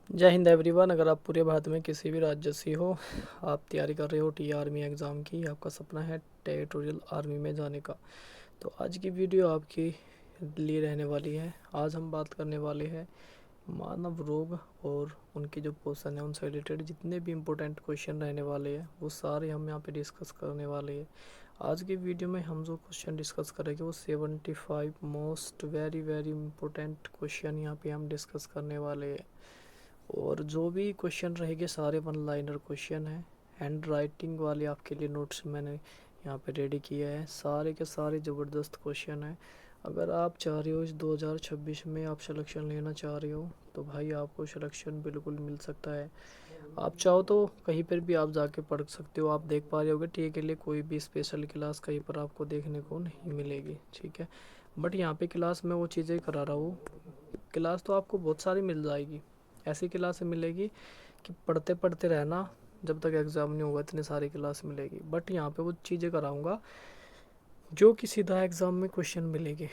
जय हिंद एवरीवन। अगर आप पूरे भारत में किसी भी राज्य से हो, आप तैयारी कर रहे हो टी आर्मी एग्ज़ाम की, आपका सपना है टेरिटोरियल आर्मी में जाने का, तो आज की वीडियो आपके लिए रहने वाली है। आज हम बात करने वाले हैं मानव रोग और उनके जो पोषण है उनसे रिलेटेड जितने भी इम्पोर्टेंट क्वेश्चन रहने वाले हैं वो सारे हम यहाँ पे डिस्कस करने वाले हैं। आज की वीडियो में हम जो क्वेश्चन डिस्कस करेंगे वो 75 most very very important question यहाँ पे हम डिस्कस करने वाले हैं। और जो भी क्वेश्चन रहेंगे सारे वन लाइनर क्वेश्चन हैं। हैंड राइटिंग वाले आपके लिए नोट्स मैंने यहाँ पे रेडी किए हैं, सारे के सारे ज़बरदस्त क्वेश्चन हैं। अगर आप चाह रहे हो इस 2026 में आप सिलेक्शन लेना चाह रहे हो तो भाई आपको सिलेक्शन बिल्कुल मिल सकता है। आप चाहो तो कहीं पर भी आप जाके पढ़ सकते हो। आप देख पा रहे होगे टी के लिए कोई भी स्पेशल क्लास कहीं पर आपको देखने को नहीं मिलेगी, ठीक है। बट यहाँ पे क्लास में वो चीज़ें करा रहा हूँ, क्लास तो आपको बहुत सारी मिल जाएगी। ऐसी क्लास मिलेगी कि पढ़ते पढ़ते रहना, जब तक एग्ज़ाम नहीं होगा इतनी सारी क्लास मिलेगी। बट यहाँ पे वो चीज़ें कराऊंगा जो कि सीधा एग्ज़ाम में क्वेश्चन मिलेगी,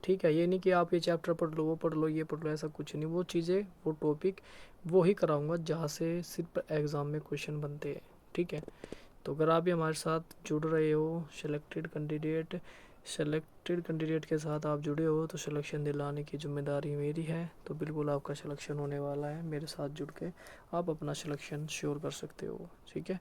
ठीक है। ये नहीं कि आप ये चैप्टर पढ़ लो, वो पढ़ लो, ये पढ़ लो, ऐसा कुछ नहीं। वो चीज़ें, वो टॉपिक वो ही कराऊंगा जहाँ से सिर्फ एग्ज़ाम में क्वेश्चन बनते हैं, ठीक है। तो अगर आप भी हमारे साथ जुड़ रहे हो, सेलेक्टेड कैंडिडेट के साथ आप जुड़े हो, तो सिलेक्शन दिलाने की जिम्मेदारी मेरी है। तो बिल्कुल आपका सिलेक्शन होने वाला है। मेरे साथ जुड़ के आप अपना सिलेक्शन श्योर कर सकते हो, ठीक है।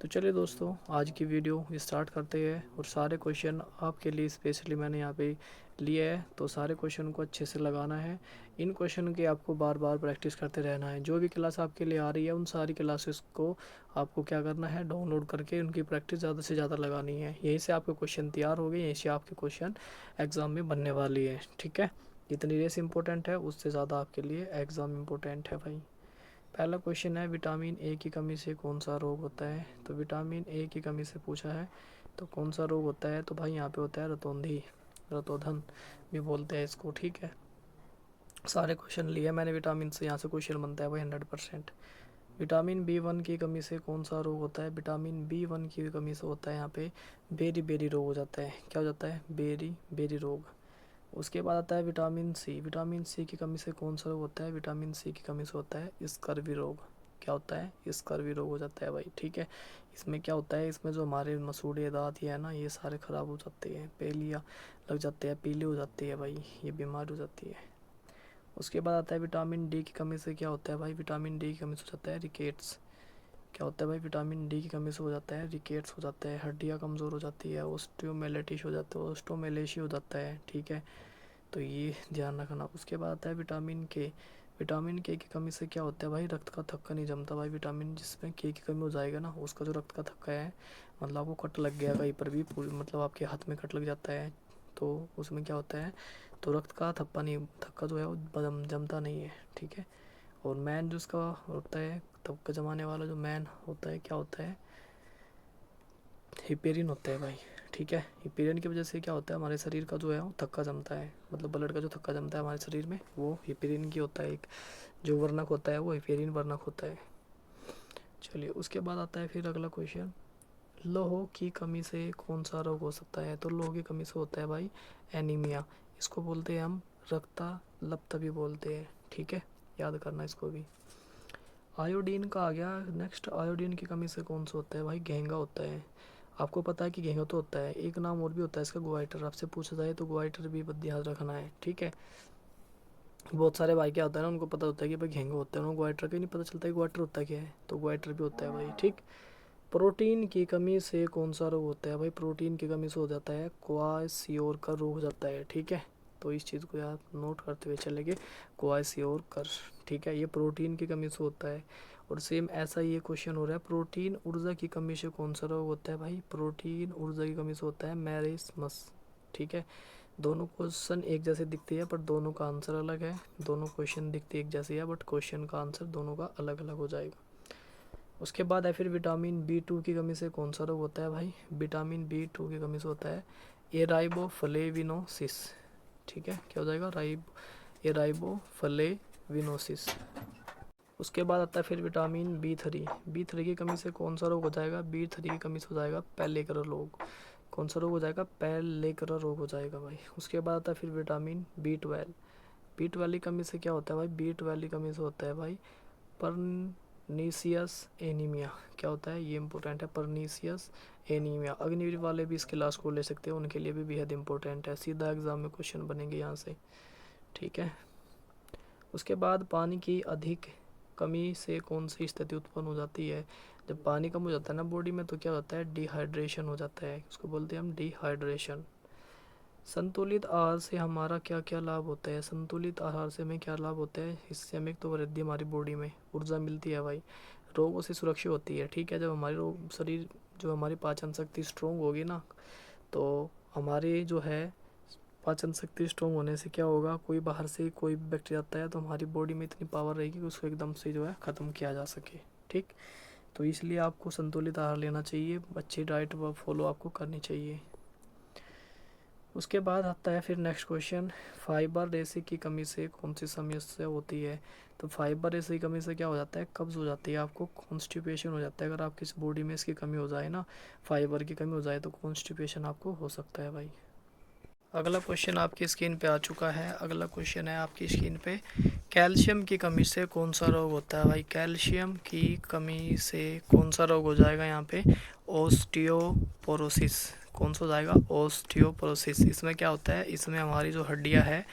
तो चलिए दोस्तों, आज की वीडियो स्टार्ट करते हैं। और सारे क्वेश्चन आपके लिए स्पेशली मैंने यहाँ पे लिए है, तो सारे क्वेश्चन को अच्छे से लगाना है। इन क्वेश्चन की आपको बार बार प्रैक्टिस करते रहना है। जो भी क्लास आपके लिए आ रही है उन सारी क्लासेस को आपको क्या करना है, डाउनलोड करके उनकी प्रैक्टिस ज़्यादा से ज़्यादा लगानी है। यहीं से आपके क्वेश्चन तैयार हो गए, यहीं से आपके क्वेश्चन एग्ज़ाम में बनने वाली है, ठीक है। जितनी रेस इंपॉर्टेंट है उससे ज़्यादा आपके लिए एग्ज़ाम इम्पोर्टेंट है भाई। पहला क्वेश्चन है, विटामिन ए की कमी से कौन सा रोग होता है। तो विटामिन ए की कमी से पूछा है, तो कौन सा रोग होता है, तो भाई यहाँ पे होता है रतौंधी, रतौधन भी बोलते हैं इसको, ठीक है। सारे क्वेश्चन लिए मैंने विटामिन से, यहाँ से क्वेश्चन बनता है भाई 100%। विटामिन B1 की कमी से कौन सा रोग होता है। विटामिन B1 की कमी से होता है यहाँ पे बेरी बेरी रोग हो जाता है। क्या हो जाता है, बेरी बेरी रोग। उसके बाद आता है विटामिन सी। विटामिन सी की कमी से कौन सा रोग होता है। विटामिन सी की कमी से होता है स्कर्वी रोग। क्या होता है, स्कर्वी रोग हो जाता है भाई, ठीक है। इसमें क्या होता है, इसमें जो हमारे मसूड़े दांत ये है ना, ये सारे ख़राब हो जाते हैं, पीलिया लग जाते हैं, पीले हो जाते हैं भाई, ये बीमारी हो जाती है। उसके बाद आता है विटामिन डी की कमी से क्या होता है भाई। विटामिन डी की कमी से हो जाता है रिकेट्स। क्या होता है भाई, विटामिन डी की कमी से हो जाता है रिकेट्स हो जाता है, हड्डियाँ कमज़ोर हो जाती है, ओस्टियोमेलेटिस हो जाता है, ओस्टोमेलेशी हो जाता है, ठीक है। तो ये ध्यान रखना। उसके बाद आता है विटामिन के। विटामिन के की कमी से क्या होता है भाई, रक्त का थक्का नहीं जमता भाई। विटामिन जिसमें के की कमी हो जाएगा ना, उसका जो रक्त का थक्का है, मतलब आपको कट लग गया कहीं पर भी, पूरी मतलब आपके हाथ में कट लग जाता है, तो उसमें क्या होता है, तो रक्त का थप्पा नहीं, थक्का जो है वो जमता नहीं है, ठीक है। और मैन जो उसका होता है, थक्का जमाने वाला जो मैन होता है, क्या होता है, हिपेरिन होता है भाई, ठीक है। हिपेरिन की वजह से क्या होता है, हमारे शरीर का जो है वो थक्का जमता है, मतलब ब्लड का जो थक्का जमता है हमारे शरीर में वो हिपेरिन की होता है। एक जो वर्णक होता है वो हिपेरिन वर्णक होता है। चलिए, उसके बाद आता है फिर अगला क्वेश्चन, लोह की कमी से कौन सा रोग हो सकता है। तो लोह की कमी से होता है भाई एनीमिया। इसको बोलते हैं हम रक्ताल्पता भी बोलते हैं, ठीक है, याद करना इसको भी। आयोडीन का आ गया नेक्स्ट। आयोडीन की कमी से कौन सा होता है भाई, घेंगा होता है। आपको पता है कि घेंगा तो होता है, एक नाम और भी होता है इसका, ग्वाइटर। आपसे पूछा जाए तो ग्वाइटर भी ध्यान रखना है, ठीक है। बहुत सारे भाई क्या होता है ना, उनको पता होता है कि भाई घेंगा होता है, उनको ग्वाइटर का ही नहीं पता चलता है ग्वाइटर होता क्या है, तो ग्वाइटर भी होता है भाई, ठीक। प्रोटीन की कमी से कौन सा रोग होता है भाई। प्रोटीन की कमी से हो जाता है क्वासियोर का रोग हो जाता है, ठीक है। तो इस चीज़ को याद नोट करते हुए चलेंगे, क्वासियोर कर, ठीक है। ये प्रोटीन की कमी से होता है। और सेम ऐसा ही ये क्वेश्चन हो रहा है, प्रोटीन ऊर्जा की कमी से कौन सा रोग होता है भाई। प्रोटीन ऊर्जा की कमी से होता है मैरिस्मस, ठीक है। दोनों क्वेश्चन एक जैसे दिखते हैं पर दोनों का आंसर अलग है। दोनों क्वेश्चन दिखते एक जैसे है बट क्वेश्चन का आंसर दोनों का अलग अलग हो जाएगा। उसके बाद है फिर विटामिन B2 की कमी से कौन सा रोग होता है भाई। विटामिन B2 की कमी से होता है एराइबोफ्लेविनोसिस, ठीक है। क्या हो जाएगा, एराइबोफ्लेविनोसिस। उसके बाद आता है फिर विटामिन B3। B3 की कमी से कौन सा रोग हो जाएगा। B3 की कमी से हो जाएगा पैलेकरा रोग। कौन सा रोग हो जाएगा, पैलेकरा रोग हो जाएगा भाई। उसके बाद आता है फिर विटामिन B12। बीट वाली कमी से क्या होता है भाई, बीट वाली कमी से होता है भाई परनीसियस एनीमिया। क्या होता है, ये इंपॉर्टेंट है, परनीसियस एनीमिया। अग्निवीर वाले भी इसके क्लास को ले सकते हैं, उनके लिए भी बेहद इंपॉर्टेंट है, सीधा एग्जाम में क्वेश्चन बनेंगे यहाँ से, ठीक है। उसके बाद पानी की अधिक कमी से कौन सी स्थिति उत्पन्न हो जाती है। जब पानी कम हो जाता है ना बॉडी में तो क्या होता है, डिहाइड्रेशन हो जाता है, उसको बोलते हैं हम डिहाइड्रेशन। संतुलित आहार से हमारा क्या क्या लाभ होता है, संतुलित आहार से हमें क्या लाभ होता है, इससे हमें तो वृद्धि, हमारी बॉडी में ऊर्जा मिलती है भाई, रोगों से सुरक्षित होती है, ठीक है। जब हमारी रोग शरीर जो हमारी पाचन शक्ति स्ट्रोंग होगी ना, तो हमारी जो है पाचन शक्ति स्ट्रोंग होने से क्या होगा, कोई बाहर से कोई बैक्टीरिया आता है तो हमारी बॉडी में इतनी पावर रहेगी कि उसको एकदम से जो है ख़त्म किया जा सके, ठीक। तो इसलिए आपको संतुलित आहार लेना चाहिए, अच्छी डाइट व फॉलो आपको करनी चाहिए। उसके बाद आता है फिर नेक्स्ट क्वेश्चन, फाइबर रेशे की कमी से कौन सी समस्या होती है। तो फाइबर रेशे की कमी से क्या हो जाता है, कब्ज हो जाती है, आपको कॉन्स्टिपेशन हो जाता है। अगर आपकी बॉडी में इसकी कमी हो जाए ना, फाइबर की कमी हो जाए तो कॉन्स्टिपेशन आपको हो सकता है भाई। अगला क्वेश्चन आपकी स्क्रीन पे आ चुका है। अगला क्वेश्चन है आपकी स्क्रीन पे, कैल्शियम की कमी से कौन सा रोग होता है भाई। कैल्शियम की कमी से कौन सा रोग हो जाएगा यहाँ पे, ओस्टियोपोरोसिस। कौन सा हो जाएगा, ओस्टियोपोरोसिस। इसमें क्या होता है, इसमें हमारी जो हड्डियाँ है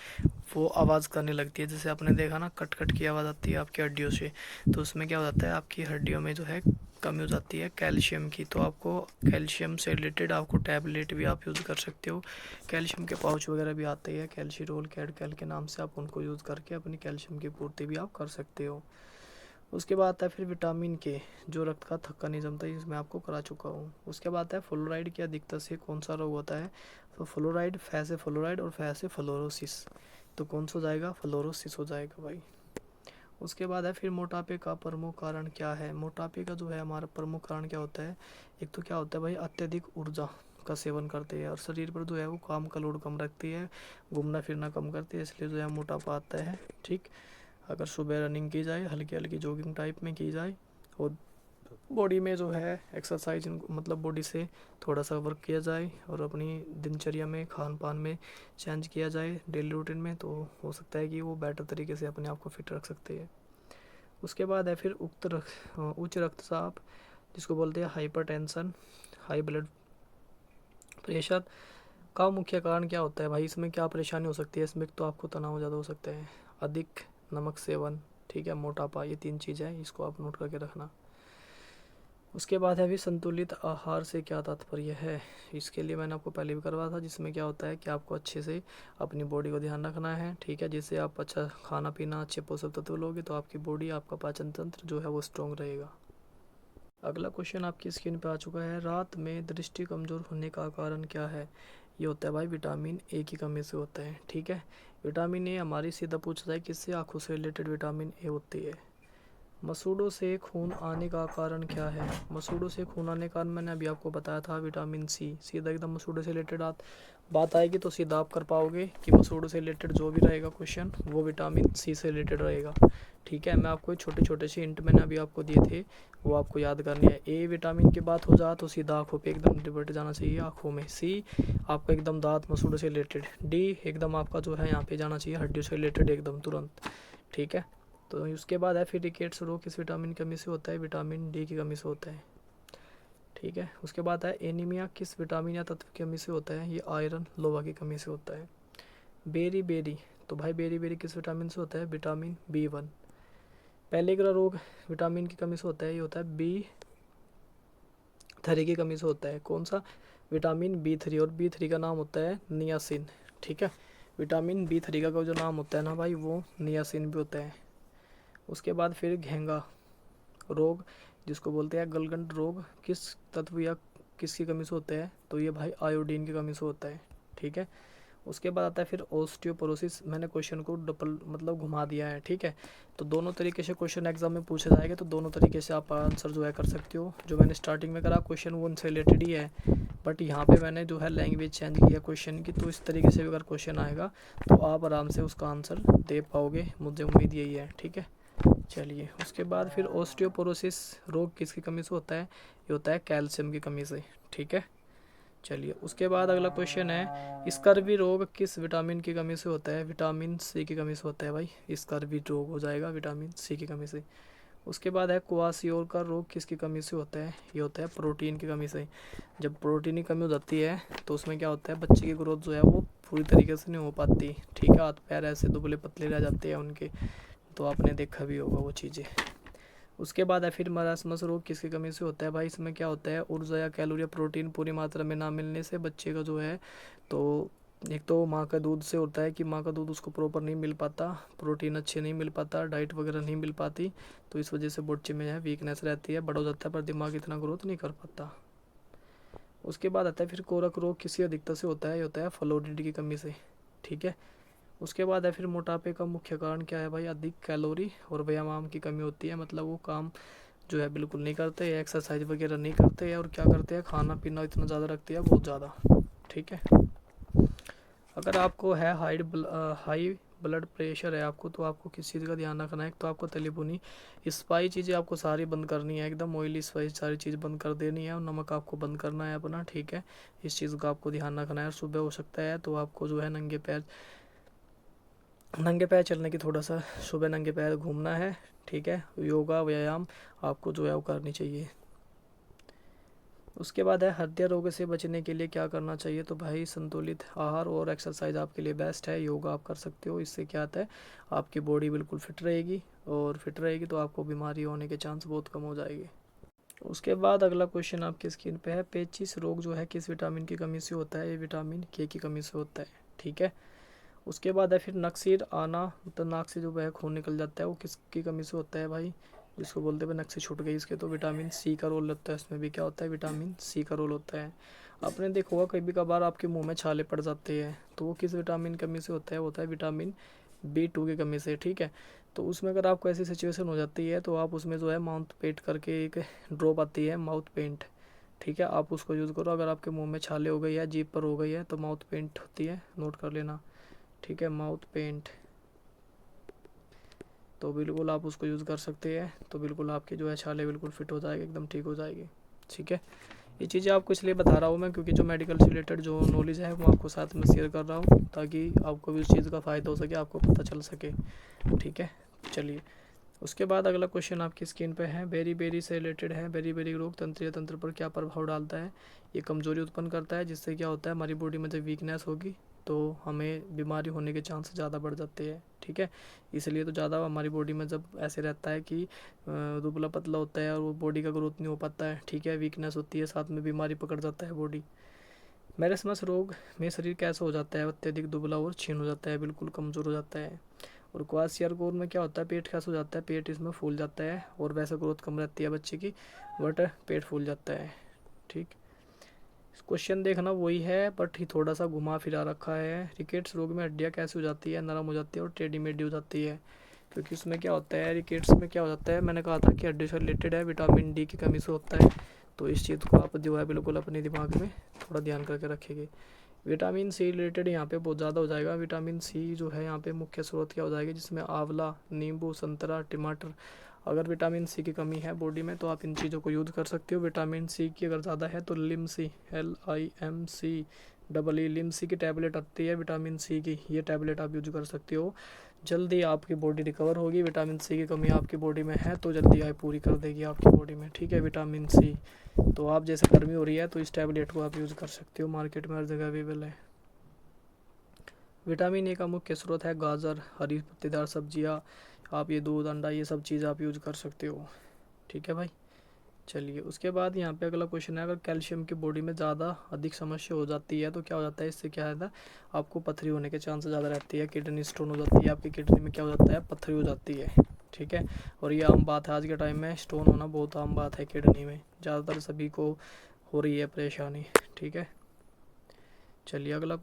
वो आवाज़ करने लगती है, जैसे आपने देखा ना कट कट की आवाज़ आती है आपकी हड्डियों से, तो उसमें क्या हो जाता है, आपकी हड्डियों में जो है कमी हो जाती है कैल्शियम की। तो आपको कैल्शियम से रिलेटेड आपको टैबलेट भी आप यूज़ कर सकते हो, कैल्शियम के पाउच वगैरह भी आते हैं, कैल्शिरोल, कैडकैल के नाम से, आप उनको यूज़ करके अपनी कैल्शियम की पूर्ति भी आप कर सकते हो। उसके बाद आता है फिर विटामिन के, जो रक्त का थक्का नहीं जमता, इसमें आपको करा चुका हूँ। उसके बाद आता है फ्लोराइड की अधिकता से कौन सा रोग होता है। तो फ्लोराइड, फै से फ्लोराइड और फै से फ्लोरोसिस, तो कौन सा हो जाएगा, फ्लोरोसिस हो जाएगा भाई। उसके बाद है फिर मोटापे का प्रमुख कारण क्या है। मोटापे का जो है हमारा प्रमुख कारण क्या होता है, एक तो क्या होता है भाई, अत्यधिक ऊर्जा का सेवन करते हैं और शरीर पर जो है वो काम का लोड कम रखती है, घूमना फिरना कम करती है, इसलिए जो है मोटापा आता है, ठीक। अगर सुबह रनिंग की जाए, हल्की हल्की जॉगिंग टाइप में की जाए, और बॉडी में जो है एक्सरसाइज, मतलब बॉडी से थोड़ा सा वर्क किया जाए और अपनी दिनचर्या में, खान पान में चेंज किया जाए डेली रूटीन में, तो हो सकता है कि वो बेटर तरीके से अपने आप को फिट रख सकते हैं। उसके बाद है फिर उच्च रक्तचाप, जिसको बोलते हैं हाइपरटेंशन, हाई ब्लड प्रेशर का मुख्य कारण क्या होता है भाई। इसमें क्या परेशानी हो सकती है, इसमें तो आपको तनाव ज़्यादा हो सकता है, अधिक नमक सेवन, ठीक है, मोटापा, ये 3 चीज़ें हैं, इसको आप नोट करके रखना। उसके बाद है अभी संतुलित आहार से क्या तात्पर्य है। इसके लिए मैंने आपको पहले भी करवाया था, जिसमें क्या होता है कि आपको अच्छे से अपनी बॉडी को ध्यान रखना है, ठीक है। जिससे आप अच्छा खाना पीना, अच्छे पोषक तत्व लोगे तो आपकी बॉडी, आपका पाचन तंत्र जो है वो स्ट्रॉन्ग रहेगा। अगला क्वेश्चन आपकी स्क्रीन पे आ चुका है, रात में दृष्टि कमज़ोर होने का कारण क्या है। ये होता है भाई विटामिन ए की कमी से होता है, ठीक है। विटामिन ए हमारी सीधा पूछा जाए किससे, आँखों से रिलेटेड विटामिन ए होती है। मसूड़ों से खून आने का कारण क्या है। मसूड़ों से खून आने का कारण मैंने अभी आपको बताया था, विटामिन सी। सीधा एकदम मसूड़ों से रिलेटेड बात आएगी तो सीधा आप कर पाओगे कि मसूड़ों से रिलेटेड जो भी रहेगा क्वेश्चन वो विटामिन सी से रिलेटेड रहेगा, ठीक है। मैं आपको छोटे छोटे से हिंट मैंने अभी आपको दिए थे, वो आपको याद करनी है। ए विटामिन की बात हो जा तो सीधा आँखों पे एकदम डिबट जाना चाहिए, आँखों में। सी आपका एकदम दांत, मसूड़ों से रिलेटेड। डी एकदम आपका जो है यहाँ पे जाना चाहिए, हड्डियों से रिलेटेड एकदम तुरंत, ठीक है। तो उसके बाद है फिर रिकेट्स रोग किस विटामिन की कमी से होता है, विटामिन डी की कमी से होता है, ठीक है। उसके बाद है एनीमिया किस विटामिन या तत्व की कमी से होता है, ये आयरन, लोहा की कमी से होता है। बेरी बेरी, तो भाई बेरी बेरी किस विटामिन से होता है, विटामिन B1। पैलेग्रा रोग विटामिन की कमी से होता है, ये होता है B3 की कमी से होता है। कौन सा, विटामिन B3, और B3 का नाम होता है नियासिन, ठीक है। विटामिन B3 का जो नाम होता है ना भाई, वो नियासिन भी होता है। उसके बाद फिर घेंगा रोग, जिसको बोलते हैं गलगंड रोग, किस तत्व या किसकी कमी से होता है, तो ये भाई आयोडीन की कमी से होता है, ठीक है। उसके बाद आता है फिर ओस्टियोपोरोसिस। मैंने क्वेश्चन को डबल मतलब घुमा दिया है, ठीक है। तो दोनों तरीके से क्वेश्चन एग्जाम में पूछा जाएगा, तो दोनों तरीके से आप आंसर जो है कर सकते हो। जो मैंने स्टार्टिंग में करा क्वेश्चन वो उनसे रिलेटेड ही है, बट यहाँ पे मैंने जो है लैंग्वेज चेंज किया क्वेश्चन की, तो इस तरीके से अगर क्वेश्चन आएगा तो आप आराम से उसका आंसर दे पाओगे, मुझे उम्मीद यही है, ठीक है। चलिए, उसके बाद फिर ओस्टियोपोरोसिस रोग किसकी कमी से होता है, ये होता है कैल्शियम की कमी से, ठीक है। चलिए उसके बाद अगला क्वेश्चन है, स्कर्वी रोग किस विटामिन की कमी से होता है? विटामिन सी की कमी से होता है भाई, स्कर्वी रोग हो जाएगा विटामिन सी की कमी से। उसके बाद है, क्वासियोर का रोग किसकी कमी से होता है? ये होता है प्रोटीन की कमी से। जब प्रोटीन की कमी हो जाती है तो उसमें क्या होता है, बच्चे की ग्रोथ जो है वो पूरी तरीके से नहीं हो पाती, ठीक है, हाथ पैर ऐसे दुबले पतले रह जाते हैं उनके, तो आपने देखा भी होगा वो चीज़ें। उसके बाद है फिर मरासमस रोग किसकी कमी से होता है भाई? इसमें क्या होता है, ऊर्जा या कैलोरी या प्रोटीन पूरी मात्रा में ना मिलने से बच्चे का जो है, तो एक तो माँ का दूध से होता है कि माँ का दूध उसको प्रॉपर नहीं मिल पाता, प्रोटीन अच्छे नहीं मिल पाता, डाइट वगैरह नहीं मिल पाती, तो इस वजह से बच्चे में है वीकनेस रहती है, बड़ा हो जाता है पर दिमाग इतना ग्रोथ नहीं कर पाता। उसके बाद आता है फिर कोरक रोग किसी अधिकता से होता है? ये होता है फ्लोरिड की कमी से, ठीक है। उसके बाद है फिर मोटापे का मुख्य कारण क्या है भाई? अधिक कैलोरी और व्यायाम की कमी होती है, मतलब वो काम जो है बिल्कुल नहीं करते, एक्सरसाइज वगैरह नहीं करते, और क्या करते हैं, खाना पीना इतना ज़्यादा रखते हैं, बहुत ज़्यादा, ठीक है। अगर आपको है हाई ब्लड प्रेशर है आपको, तो आपको किस चीज़ का ध्यान रखना है? तो आपको तली भुनी स्पाई चीज़ें आपको सारी बंद करनी है, एकदम ऑयली स्पाइस सारी चीज़ बंद कर देनी है, और नमक आपको बंद करना है अपना, ठीक है। इस चीज़ का आपको ध्यान रखना है। सुबह हो सकता है तो आपको जो है नंगे पैर चलने की, थोड़ा सा सुबह नंगे पैर घूमना है, ठीक है। योगा व्यायाम आपको जो है वो करनी चाहिए। उसके बाद है, हृदय रोग से बचने के लिए क्या करना चाहिए? तो भाई संतुलित आहार और एक्सरसाइज आपके लिए बेस्ट है। योगा आप कर सकते हो, इससे क्या आता है, आपकी बॉडी बिल्कुल फिट रहेगी, और फिट रहेगी तो आपको बीमारी होने के चांस बहुत कम हो जाएंगे। उसके बाद अगला क्वेश्चन आपकी स्क्रीन पे है, पेचिश रोग जो है किस विटामिन की कमी से होता है? ये विटामिन के की कमी से होता है, ठीक है। उसके बाद है फिर नक्सीर आना, मतलब नाक से जो वह खून निकल जाता है, वो किसकी कमी से होता है भाई? जिसको बोलते हैं नक्सी छूट गई इसके, तो विटामिन सी का रोल लगता है, इसमें भी क्या होता है, विटामिन सी का रोल होता है। आपने देखा होगा कभी कभार आपके मुंह में छाले पड़ जाते हैं, तो वो किस विटामिन कमी से होता है? होता है विटामिन B2 की कमी से, ठीक है। तो उसमें अगर आपको ऐसी सिचुएशन हो जाती है तो आप उसमें जो है माउथ पेंट करके एक ड्रॉप आती है, माउथ पेंट, ठीक है, आप उसको यूज़ करो। अगर आपके मुंह में छाले हो गई है, जीभ पर हो गई है, तो माउथ पेंट होती है, नोट कर लेना, ठीक है, माउथ पेंट, तो बिल्कुल आप उसको यूज़ कर सकते हैं, तो बिल्कुल आपकी जो है छाले बिल्कुल फिट हो जाएगी, एकदम ठीक हो जाएगी, ठीक है। ये चीज़ें आपको इसलिए बता रहा हूँ मैं, क्योंकि जो मेडिकल से रिलेटेड जो नॉलेज है वो आपको साथ में शेयर कर रहा हूँ, ताकि आपको भी उस चीज़ का फ़ायदा हो सके, आपको पता चल सके, ठीक है। चलिए उसके बाद अगला क्वेश्चन आपकी स्क्रीन पे है, बेरी बेरी से रिलेटेड है। बेरी बेरी रोग तंत्रिय तंत्र पर क्या प्रभाव डालता है? ये कमजोरी उत्पन्न करता है, जिससे क्या होता है, हमारी बॉडी में जब वीकनेस होगी तो हमें बीमारी होने के चांस ज़्यादा बढ़ जाते हैं, ठीक है। इसलिए तो ज़्यादा हमारी बॉडी में जब ऐसे रहता है कि दुबला पतला होता है और वो बॉडी का ग्रोथ नहीं हो पाता है, ठीक है, वीकनेस होती है, साथ में बीमारी पकड़ जाता है बॉडी। मेरेस्मस रोग में शरीर कैसा हो जाता है? अत्यधिक दुबला और क्षीण हो जाता है, बिल्कुल कमज़ोर हो जाता है। और क्वासियरकोर में क्या होता है, पेट कैसा हो जाता है? पेट इसमें फूल जाता है, और वैसे ग्रोथ कम रहती है बच्चे की, बट पेट फूल जाता है, ठीक। क्वेश्चन देखना वही है, बट ही थोड़ा सा घुमा फिरा रखा है। रिकेट्स रोग में हड्डियाँ कैसे हो जाती है? नरम हो जाती है और टेढ़ी मेढ़ी हो जाती है, क्योंकि उसमें क्या होता है, रिकेट्स में क्या हो जाता है, मैंने कहा था कि हड्डी से रिलेटेड है, विटामिन डी की कमी से होता है, तो इस चीज़ को आप जो है बिल्कुल अपने दिमाग में थोड़ा ध्यान करके रखेंगे। विटामिन सी रिलेटेड यहाँ पे बहुत ज़्यादा हो जाएगा। विटामिन सी जो है यहाँ पे मुख्य स्रोत क्या हो जाएगी, जिसमें आंवला, नींबू, संतरा, टमाटर। अगर विटामिन सी की कमी है बॉडी में तो आप इन चीज़ों को यूज़ कर सकते हो। विटामिन सी की अगर ज़्यादा है तो लिमसी, LIMC लिमसी की टैबलेट आती है विटामिन सी की, ये टैबलेट आप यूज कर सकते हो। जल्दी आपकी बॉडी रिकवर होगी। विटामिन सी की कमी आपकी बॉडी में है तो जल्दी आई पूरी कर देगी आपकी बॉडी में, ठीक है, विटामिन सी। तो आप जैसे गर्मी हो रही है तो इस टैबलेट को आप यूज़ कर सकते हो, मार्केट में हर जगह अवेलेबल है। विटामिन ए का मुख्य स्रोत है गाजर, हरी पत्तेदार सब्जियाँ, आप ये दूध अंडा ये सब चीज़ आप यूज़ कर सकते हो, ठीक है भाई। चलिए उसके बाद यहाँ पे अगला क्वेश्चन है, अगर कैल्शियम की बॉडी में ज़्यादा अधिक समस्या हो जाती है तो क्या हो जाता है? इससे क्या है, आपको पथरी होने के चांस ज़्यादा रहती है, किडनी स्टोन हो जाती है, आपकी किडनी में क्या हो जाता है, पथरी हो जाती है, ठीक है। और ये आम बात है आज के टाइम में, स्टोन होना बहुत आम बात है किडनी में, ज़्यादातर सभी को हो रही है परेशानी, ठीक है। चलिए अगला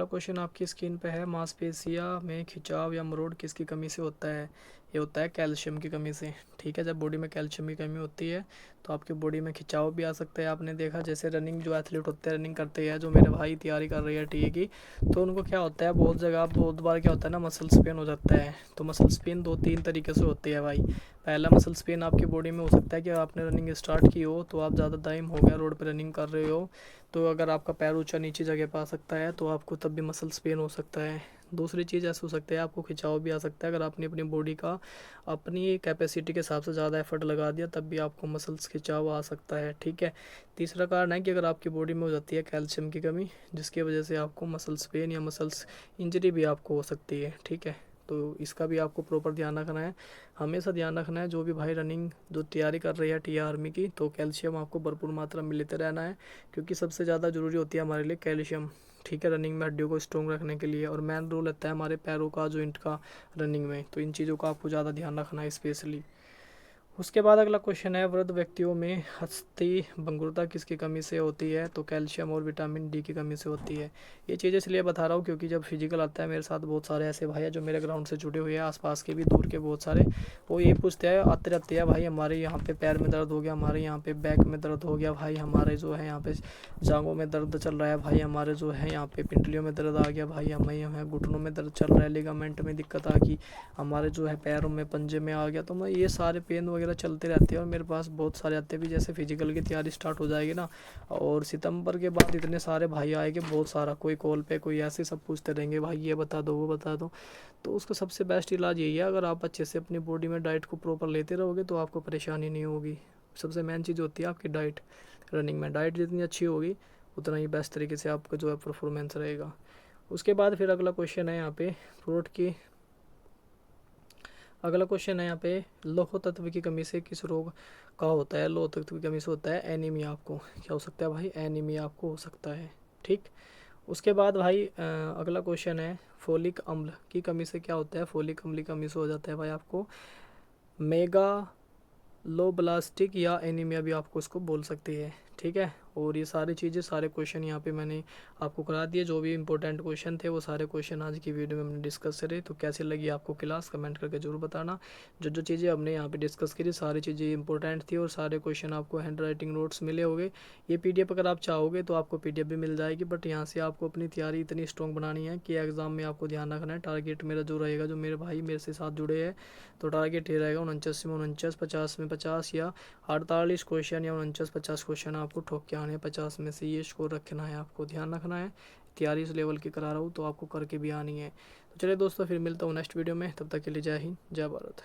क्वेश्चन आपकी स्क्रीन पे है, मांसपेशिया में खिंचाव या मरोड़ किसकी कमी से होता है? ये होता है कैल्शियम की कमी से। ठीक है, जब बॉडी में कैल्शियम की कमी होती है तो आपकी बॉडी में खिंचाव भी आ सकता है। आपने देखा जैसे रनिंग जो एथलीट होते हैं, रनिंग करते हैं, जो मेरे भाई तैयारी कर रही है टी की, तो उनको क्या होता है, बहुत जगह बहुत बार क्या होता है ना, मसल्स पेन हो जाता है। तो मसल्स पेन 2-3 तरीके से होती है भाई। पहला मसल्स पेन आपकी बॉडी में हो सकता है कि आपने रनिंग स्टार्ट की हो, तो आप ज़्यादा टाइम हो गया रोड पे रनिंग कर रहे हो, तो अगर आपका पैर ऊंचा नीचे जगह पे आ सकता है तो आपको तब भी मसल्स पेन हो सकता है। दूसरी चीज़ ऐसे हो सकता है आपको खिंचाव भी आ सकता है। अगर आपने अपनी बॉडी का अपनी कैपेसिटी के हिसाब से ज़्यादा एफर्ट लगा दिया तब भी आपको मसल्स खिंचाव आ सकता है। ठीक है, तीसरा कारण है कि अगर आपकी बॉडी में हो जाती है कैल्शियम की कमी, जिसकी वजह से आपको मसल्स पेन या मसल्स इंजरी भी आपको हो सकती है। ठीक है, तो इसका भी आपको प्रॉपर ध्यान रखना है, हमेशा ध्यान रखना है। जो भी भाई रनिंग जो तैयारी कर रही है टी आर्मी की, तो कैल्शियम आपको भरपूर मात्रा में लेते रहना है, क्योंकि सबसे ज़्यादा ज़रूरी होती है हमारे लिए कैल्शियम। ठीक है, रनिंग में हड्डियों को स्ट्रॉन्ग रखने के लिए, और मेन रोल रहता है हमारे पैरों का, जॉइंट का रनिंग में। तो इन चीज़ों का आपको ज़्यादा ध्यान रखना है स्पेशली। उसके बाद अगला क्वेश्चन है, वृद्ध व्यक्तियों में अस्थि भंगुरता किसकी कमी से होती है? तो कैल्शियम और विटामिन डी की कमी से होती है। ये चीज़ें इसलिए बता रहा हूँ क्योंकि जब फिजिकल आता है, मेरे साथ बहुत सारे ऐसे भाई हैं जो मेरे ग्राउंड से जुड़े हुए हैं, आसपास के भी, दूर के बहुत सारे, वो ये पूछते हैं, आते रहते हैं, भाई हमारे यहाँ पे पैर में दर्द हो गया, हमारे यहाँ पे बैक में दर्द हो गया, भाई हमारे जो है यहाँ पे जांघों में दर्द चल रहा है, भाई हमारे जो है यहाँ पे पिंडलियों में दर्द आ गया, भाई हमें यहाँ घुटनों में दर्द चल रहा है, लिगामेंट में दिक्कत आ गई, हमारे जो है पैरों में पंजे में आ गया। तो मैं ये सारे पेन वगैरह चलते रहते हैं और मेरे पास बहुत सारे आते भी। जैसे फिजिकल की तैयारी स्टार्ट हो जाएगी ना, और सितंबर के बाद इतने सारे भाई आएंगे, बहुत सारा, कोई कॉल पे कोई ऐसे सब पूछते रहेंगे, भाई ये बता दो वो बता दो। तो उसका सबसे बेस्ट इलाज यही है, अगर आप अच्छे से अपनी बॉडी में डाइट को प्रॉपर लेते रहोगे तो आपको परेशानी नहीं होगी। सबसे मेन चीज़ होती है आपकी डाइट। रनिंग में डाइट जितनी अच्छी होगी उतना ही बेस्ट तरीके से आपका जो है परफॉर्मेंस रहेगा। उसके बाद फिर अगला क्वेश्चन है यहाँ पे फ्रूट की, अगला क्वेश्चन है यहाँ पे, लौह तत्व की कमी से किस रोग का होता है? लौह तत्व की कमी से होता है एनीमिया। आपको क्या हो सकता है भाई? एनीमिया आपको हो सकता है। ठीक, उसके बाद भाई अगला क्वेश्चन है, फोलिक अम्ल की कमी से क्या होता है? फोलिक अम्ल की कमी से हो जाता है भाई आपको मेगा लोब्लास्टिक या एनीमिया भी आपको इसको बोल सकती है। ठीक है, और ये सारी चीज़ें, सारे क्वेश्चन यहाँ पे मैंने आपको करा दिए। जो भी इंपॉर्टेंट क्वेश्चन थे वो सारे क्वेश्चन आज की वीडियो में हमने डिस्कस करे। तो कैसे लगी आपको क्लास, कमेंट करके जरूर बताना। जो जो चीज़ें हमने यहाँ पे डिस्कस करी सारी चीज़ें इंपॉर्टेंट थी, और सारे क्वेश्चन आपको हैंड राइटिंग नोट्स मिले होंगे। ये PDF अगर आप चाहोगे तो आपको PDF भी मिल जाएगी, बट यहाँ से आपको अपनी तैयारी इतनी स्ट्रॉन्ग बनानी है कि एग्ज़ाम में आपको ध्यान रखना है। टारगेट मेरा जो रहेगा, जो मेरे भाई मेरे से साथ जुड़े हैं, तो टारगेट ये रहेगा 49 में 49, 50 में 50, या 48 क्वेश्चन या 49-50 क्वेश्चन आपको ठोक के आने 50 में से। ये स्कोर रखना है, आपको ध्यान रखना है। तैयारी इस लेवल की करा रहा हूँ तो आपको करके भी आनी है। तो चलिए दोस्तों, फिर मिलता हूँ नेक्स्ट वीडियो में, तब तक के लिए जय हिंद, जय भारत।